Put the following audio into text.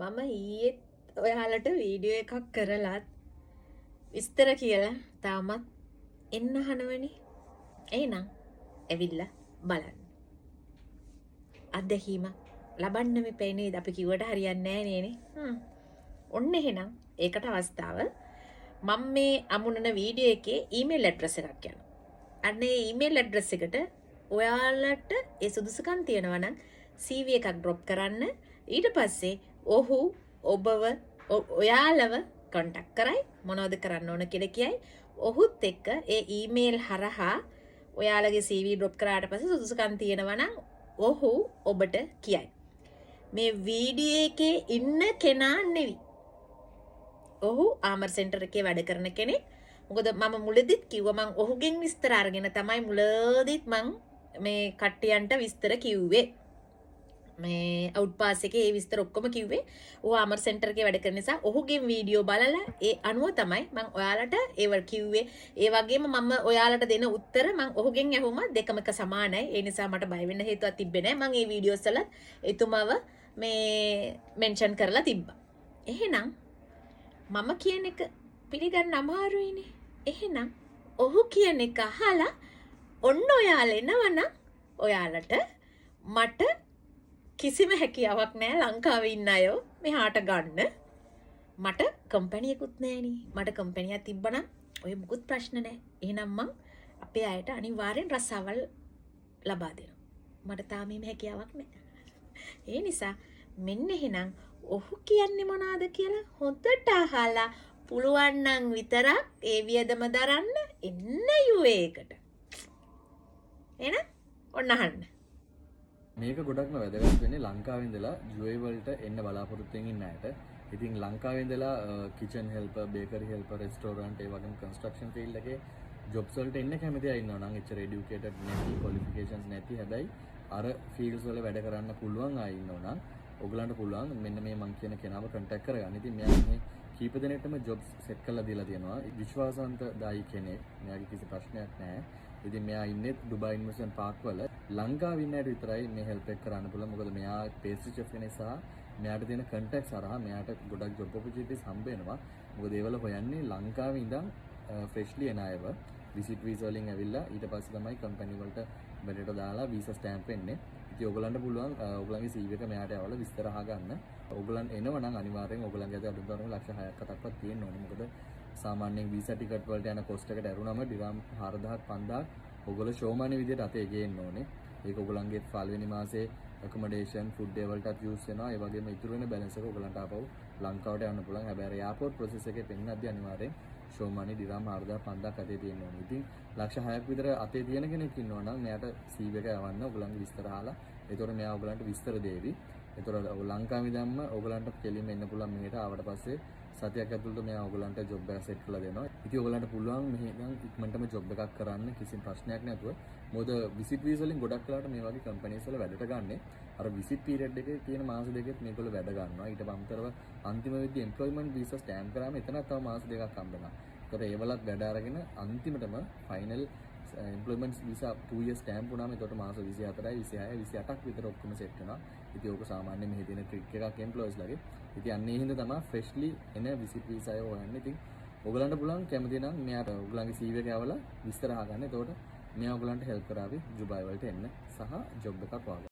මම ඊයේත් ඔයාලට වීඩියෝ එකක් කරලත් විස්තර කියලා තාමත් එන්න අහනවනේ. එහෙනම් ඇවිල්ලා බලන්න. අත්දැකීමක් ලබන්න මෙපේ නේද? අපි කිව්වට හරියන්නේ නැහැ නේනේ. ඔන්න එහෙනම් ඒකට අවස්ථාව මම මේ අමුණන වීඩියෝ එකේ ඊමේල් ඇඩ්‍රස් එකක් යනවා. අන්න ඒ ඊමේල් ඇඩ්‍රස් එකට ඔයාලට ඒ සුදුසුකම් තියෙනවා නම් CV එකක් drop කරන්න. ඊට පස්සේ ඔහු ඔබව ඔයාලව contact කරයි. මොනවද කරන්න ඕන කියලා කියයි. ඔහුත් එක්ක ඒ ඊමේල් හරහා ඔයාලගේ CV drop කරාට පස්සේ සුදුසුකම් තියෙනවා නම් ඔහු ඔබට කියයි. මේ වීඩියෝ එකේ ඉන්න කෙනා නෙවි. ඔහු ආමර් සෙන්ටර් එකේ වැඩ කරන කෙනෙක්. මොකද මම මුලදිත් කිව්වා මං ඔහුගෙන් විස්තර අරගෙන තමයි මුලදිත් මං මේ කට්ටියන්ට විස්තර කිව්වේ. මේ අවුට් පාස් එකේ ඒ විස්තර ඔක්කොම කිව්වේ. ඔහු ආමර් සෙන්ටර් එකේ වැඩ කරන නිසා ඔහුගෙන් වීඩියෝ බලලා ඒ අනුව තමයි මං ඔයාලට ඒව කිව්වේ. ඒ වගේම මම ඔයාලට දෙන උත්තර මං ඔහුගෙන් ඇහුම දෙකම එක සමානයි. ඒ නිසා මට බය වෙන්න හේතුවක් තිබ්බේ නැහැ. මං මේ වීඩියෝස් වල එතුමව මේ මෙන්ෂන් කරලා තිබ්බා. එහෙනම් මම කියන එක පිළිගන්න අමාරුයිනේ. එහෙනම් ඔහු කියන එක අහලා ඔන්න ඔයාලා එනවනම් ඔයාලට මට කිසිම හැකියාවක් නැහැ ලංකාවේ ඉන්න අය මෙහාට ගන්න. මට කම්පැනියකුත් නැහෙනේ. මට කම්පැනියක් තිබ්බනම් ඔය මුකුත් ප්‍රශ්න නැහැ. එහෙනම් මං අපේ අයට අනිවාර්යෙන් රස්සාවල් ලබා දෙනවා. මට තාම මේ හැකියාවක් නැහැ. ඒ නිසා මෙන්න එහෙනම් ඔහු කියන්නේ මොනවාද කියලා හොඳට අහලා පුළුවන් නම් විතරක් ඒ වියදම දරන්න එන්න යුවේ එකට. එහෙනම් ඔන්න අහන්න. මේක ගොඩක්ම වැදගත් වෙන්නේ ලංකාවේ ඉඳලා UAE වලට එන්න බලාපොරොත්තු වෙන අයට. ඉතින් ලංකාවේ ඉඳලා කිචන් හෙල්පර්, බේකරි හෙල්පර්, රෙස්ටෝරන්ට් ඒ වගේම කන්ස්ට්‍රක්ෂන් ෆීල්ඩ් එකේ ජොබ්ස් වලට එන්න කැමති අය ඉන්නවා නම් එච්චර එඩියුකේටඩ් නැති, ක්වොලිෆිකේෂන්ස් නැති හැබැයි අර ෆීල්ඩ්ස් වල වැඩ කරන්න පුළුවන් අය ඉන්නවා නම් ඔයගලන්ට පුළුවන් මෙන්න මේ මං කියන කෙනාව කන්ටැක්ට් කරගන්න. ඉතින් මෙයා මේ කීප දෙනෙක්ටම ජොබ්ස් සෙට් කරලා දීලා තියෙනවා. විශ්වාසවන්ත දායි කෙනෙක්. මෙයාගේ කිසි ප්‍රශ්නයක් නැහැ. ඉතින් මෙයා ඉන්නේ ඩුබායි ඉන්වෙස්ට්මන්ට් පාක් වල. ලංකාවේ ඉන්න අයට විතරයි මේ හෙල්ප් එක කරන්න පුළුවන්. මොකද මෙයා පේස්ට්‍රි චෙෆ් කෙනෙක් සහ මෙයාට තියෙන කන්ටැක්ට්ස් හරහා මෙයාට ගොඩක් ජොබ් ඔපචුනිටිස් හම්බ වෙනවා. මොකද ඒවල හොයන්නේ ලංකාවේ ඉඳන් ෆ්‍රෙෂ්ලි එන අයව විසිට් වීසා වලින් ඇවිල්ලා ඊට පස්සේ තමයි කම්පැනි වලට වැඩට දාලා වීසා ස්ටෑම්ප් වෙන්නේ. ඉතින් ඔයගලන්ට පුළුවන් ඔයගලන්ගේ CV එක මෙයාට යවලා විස්තර අහගන්න. ඔයගලන් එනවනම් අනිවාර්යෙන් ඔයගලන්ගේ අද අඩුතරම ලක්ෂ 6ක් 7ක්වත් තියෙන්න ඕනේ. මොකද සාමාන්‍යයෙන් වීසා ටිකට් වලට යන කොස්ට් එකට ඇරුණම ඩිරම් 4000ක් 5000ක් ඔයගොල්ලෝ ෂෝමානේ විදියට අතේ ගේන්න ඕනේ. ඒක ඔයගලන්ගේ පළවෙනි මාසේ accommodation food ඒ වලටත් යූස් වෙනවා. ඒ වගේම ඉතුරු වෙන බැලන්ස් එක ඔයගලන්ට ආපහු ලංකාවට යන්න පුළුවන්. හැබැයි එයාපෝට් ප්‍රොසෙස් එකේ පෙන්නද්දී අනිවාර්යෙන් ෂෝමානේ ඩිරම් 4000 5000ක් අතේ තියෙන්න ඕනේ. ඉතින් ලක්ෂ 6ක් විතර අතේ තියෙන කෙනෙක් ඉන්නවා නම් මෙයාට CV එක යවන්න ඔයගලන්ගේ විස්තර අහලා. ඒතකොට මෙයා ඔයගලන්ට විස්තර දෙවි. ඒතකොට ලංකාවේ ඉඳන්ම ඔයගලන්ට කෙලින්ම එන්න පුළුවන් මෙහෙට ආවට පස්සේ සතියක් ඇතුළත මෙයා ඔයගලන්ට ජොබ් එක සෙට් කරලා දෙනවා. ඉතින් ඔයගලන්ට පුළුවන් මෙහෙ ඉඳන් ඉක්මනටම ජොබ් එකක් කරන්න කිසිම ප්‍රශ්නයක් නැතුව. මොකද විසිට් වීසා වලින් ගොඩක් වෙලාවට මේ වගේ කම්පැනිස් වල වැඩට ගන්නෙ අර විසිට් පීරියඩ් එකේ තියෙන මාස දෙකෙත් මේගොල්ලෝ වැඩ ගන්නවා. ඊට පස්තරව අන්තිම වෙද්දී එම්ප්ලොයිමන්ට් වීසා ස්ටෑම්ප් කරාම එතනත් තව මාස දෙකක් හම්බෙනවා. ඒතකොට ඒවලත් වැඩ අරගෙන අන්තිමටම final employment visa 2 years stamp වුණාම එතකොට මාස 24යි 26යි 28ක් විතර ඔක්කොම සෙට් වෙනවා. ඉතින් ඕක සාමාන්‍යයෙන් මෙහි තියෙන ට්‍රික් එකක් එම්ප්ලොයිස් ලගේ. ඉතින් අන්නේ හින්දා තමයි ෆ්‍රෙෂ්ලි එන විසිට් වීසා එක හොයන්නේ. ඉතින් ඔයගලන්ට පුළුවන් කැමති නම් මෙයාට ඔයගලන්ගේ CV එක යවලා විස්තර අහගන්න. එතකොට මෙයා ඔයගලන්ට හෙල්ප් කරાવી දුබායි වලට එන්න සහ ජොබ් එකක් හොයාගන්න.